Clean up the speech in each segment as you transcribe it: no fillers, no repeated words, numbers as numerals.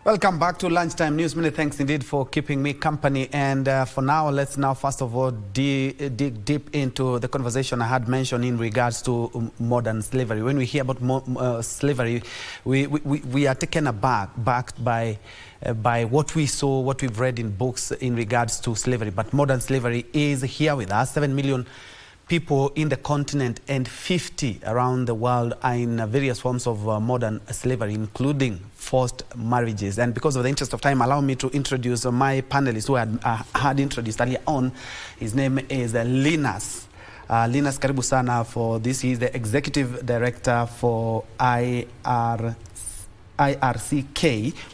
Welcome back to Lunchtime News. Many thanks indeed for keeping me company. And for now, let's now first of all dig deep into the conversation I had mentioned in regards to modern slavery. When we hear about slavery, we are taken aback by what we saw, what we've read in books in regards to slavery. But modern slavery is here with us. 7 million people in the continent and 50 around the world are in various forms of modern slavery, including forced marriages. And because of the interest of time, allow me to introduce my panelist who I had introduced earlier on. His name is Linus. Linus, karibu sana for this. He is the Executive Director for IRCK,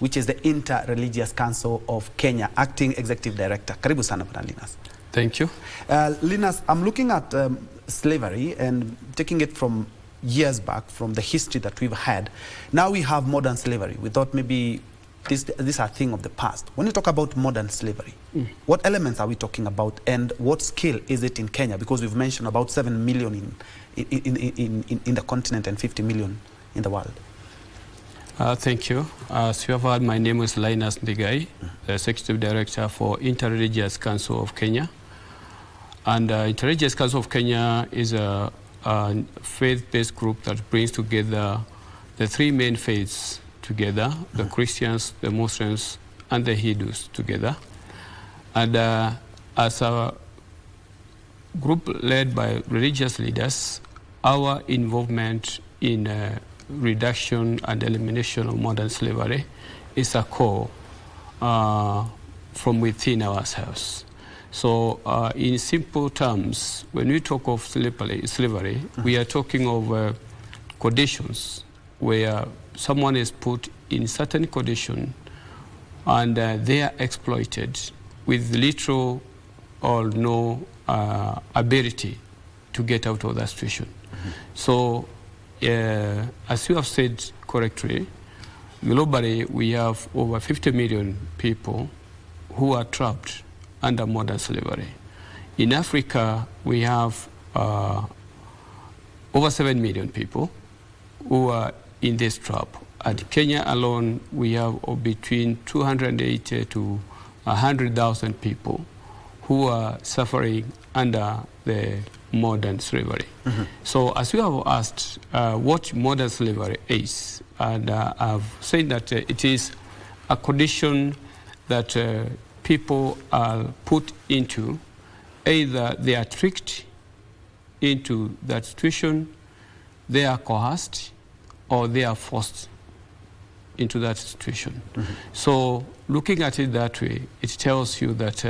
which is the Inter-Religious Council of Kenya, Acting Executive Director. Karibu sana, Linus. Thank you. Linus, I'm looking at slavery and taking it from years back, from the history that we've had. Now we have modern slavery. We thought maybe this is a thing of the past. When you talk about modern slavery, what elements are we talking about, and what scale is it in Kenya? Because we've mentioned about 7 million in the continent and 50 million in the world. Thank you. As you have heard, my name is Linus Ndigai, the Executive Director for Inter-Religious Council of Kenya. And Inter-Religious Council of Kenya is a faith-based group that brings together the three main faiths together, the Christians, the Muslims, and the Hindus together. And as a group led by religious leaders, our involvement in reduction and elimination of modern slavery is a core from within ourselves. So in simple terms, when we talk of slavery, we are talking of conditions where someone is put in certain condition and they are exploited with little or no ability to get out of that situation. So as you have said correctly, globally we have over 50 million people who are trapped under modern slavery. In Africa, we have over 7 million people who are in this trap. At Kenya alone, we have between 280 to 100,000 people who are suffering under the modern slavery. So as you have asked what modern slavery is, and I've said that it is a condition that people are put into. Either they are tricked into that situation, they are coerced, or they are forced into that situation. So looking at it that way, it tells you that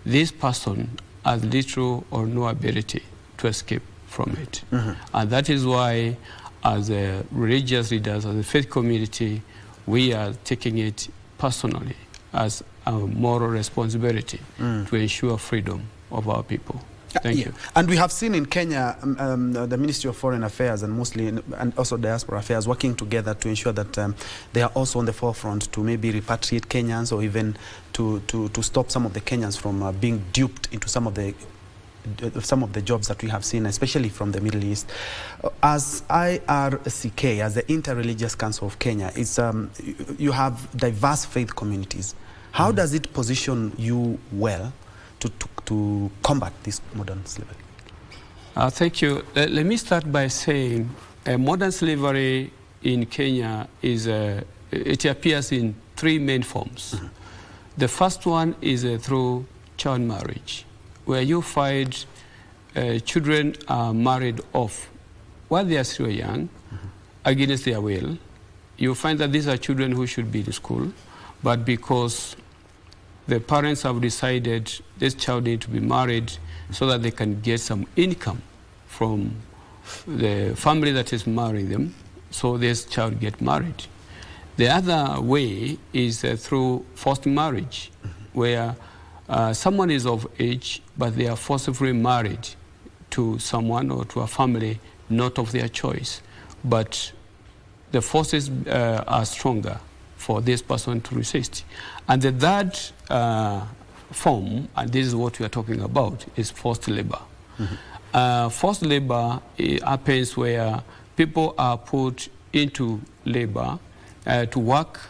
this person has little or no ability to escape from it. And that is why, as religious leaders, as a faith community, we are taking it personally as a moral responsibility to ensure freedom of our people. Thank you. And we have seen in Kenya the Ministry of Foreign Affairs and mostly and also Diaspora Affairs working together to ensure that they are also on the forefront to maybe repatriate Kenyans, or even to stop some of the Kenyans from being duped into some of the jobs that we have seen, especially from the Middle East. As IRCK, as the Interreligious Council of Kenya, it's, you have diverse faith communities. How does it position you well to combat this modern slavery? Thank you. Let me start by saying modern slavery in Kenya is, it appears in three main forms. The first one is through child marriage, where you find children are married off while they are still young, against their will. You find that these are children who should be in school, but because the parents have decided this child needs to be married so that they can get some income from the family that is marrying them, so this child gets married. The other way is through forced marriage, where someone is of age, but they are forcibly married to someone or to a family not of their choice. But the forces are stronger for this person to resist. And the third form, and this is what we are talking about, is forced labor. Forced labor happens where people are put into labor to work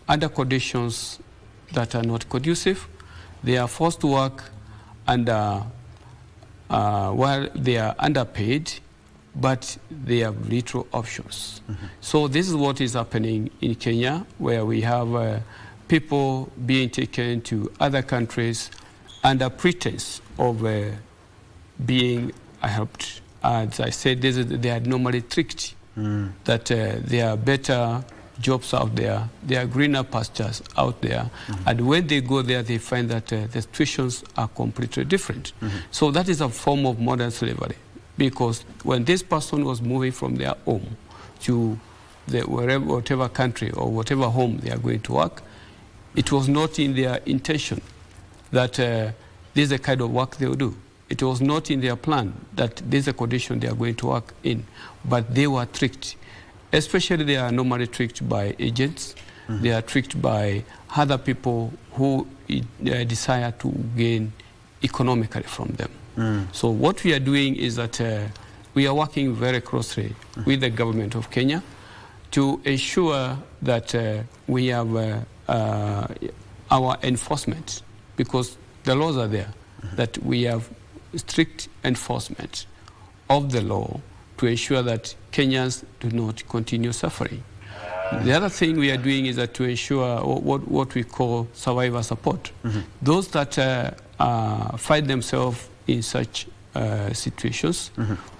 under conditions that are not conducive. They are forced to work under, while they are underpaid, but they have little options. So this is what is happening in Kenya, where we have people being taken to other countries under pretense of being helped. As I said, they are normally tricked that there are better jobs out there, there are greener pastures out there, and when they go there, they find that the situations are completely different. So that is a form of modern slavery, because when this person was moving from their home to whatever country or whatever home they are going to work, it was not in their intention that this is the kind of work they will do. It was not in their plan that this is a condition they are going to work in, but they were tricked. Especially they are normally tricked by agents. They are tricked by other people who desire to gain economically from them. So what we are doing is that we are working very closely with the government of Kenya to ensure that we have our enforcement, because the laws are there, that we have strict enforcement of the law to ensure that Kenyans do not continue suffering. The other thing we are doing is that to ensure what we call survivor support. Those that find themselves in such situations,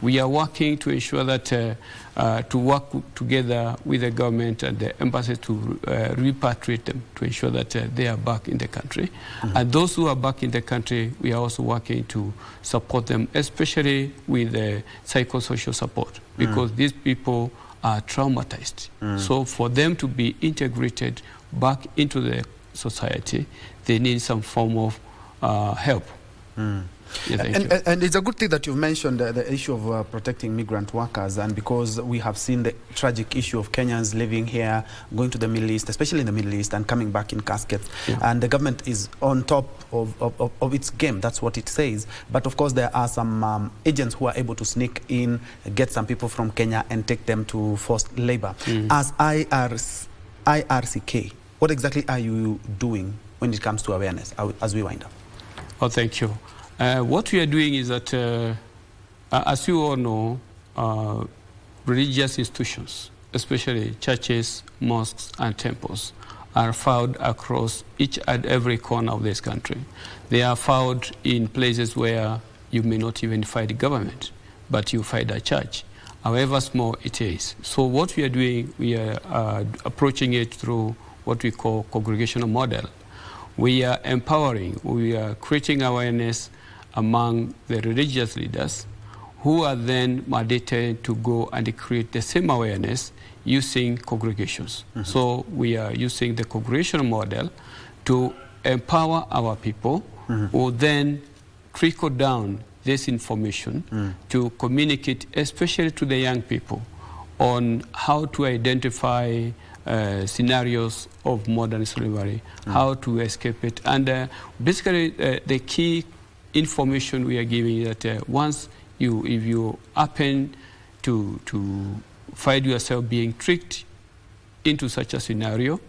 we are working to ensure that to work together with the government and the embassy to repatriate them, to ensure that they are back in the country. And those who are back in the country, we are also working to support them, especially with psychosocial support, because these people are traumatized. So for them to be integrated back into the society, they need some form of help. Yeah, and it's a good thing that you've mentioned the issue of protecting migrant workers, and because we have seen the tragic issue of Kenyans living here, going to the Middle East, especially in the Middle East, and coming back in caskets. And the government is on top of its game, that's what it says. But of course there are some agents who are able to sneak in, get some people from Kenya and take them to forced labor. As IRCK, what exactly are you doing when it comes to awareness as we wind up? Oh, thank you. What we are doing is that, as you all know, religious institutions, especially churches, mosques, and temples, are found across each and every corner of this country. They are found in places where you may not even find the government, but you find a church, however small it is. So what we are doing, we are approaching it through what we call congregational model. We are empowering, we are creating awareness among the religious leaders, who are then mandated to go and create the same awareness using congregations. So we are using the congregational model to empower our people, who then trickle down this information to communicate, especially to the young people, on how to identify scenarios of modern slavery, how to escape it. And basically the key information we are giving that once if you happen to find yourself being tricked into such a scenario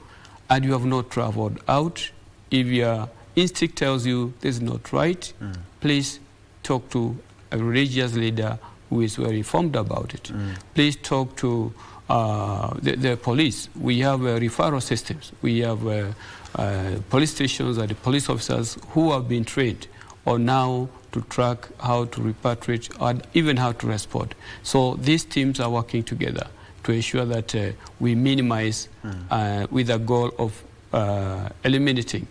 and you have not traveled out, if your instinct tells you this is not right, please talk to a religious leader who is very informed about it. Please talk to the police. We have referral systems. We have police stations and the police officers who have been trained on now to track how to repatriate and even how to respond. So these teams are working together to ensure that we minimize with a goal of eliminating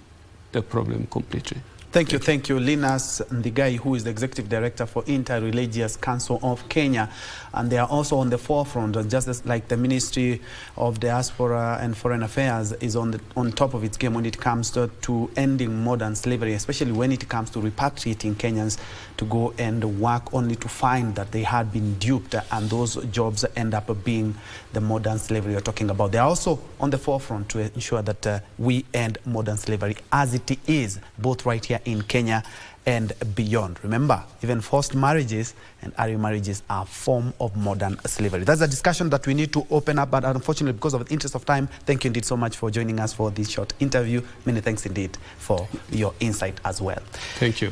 the problem completely. Thank you, Linus Ndigai, who is the Executive Director for Interreligious Council of Kenya. And they are also on the forefront, just like the Ministry of Diaspora and Foreign Affairs is on top of its game when it comes to ending modern slavery, especially when it comes to repatriating Kenyans to go and work only to find that they had been duped, and those jobs end up being the modern slavery you're talking about. They are also on the forefront to ensure that we end modern slavery as it is, both right here in Kenya and beyond. Remember, even forced marriages and early marriages are a form of modern slavery. That's a discussion that we need to open up, but unfortunately, because of the interest of time, thank you indeed so much for joining us for this short interview. Many thanks indeed for your insight as well. Thank you.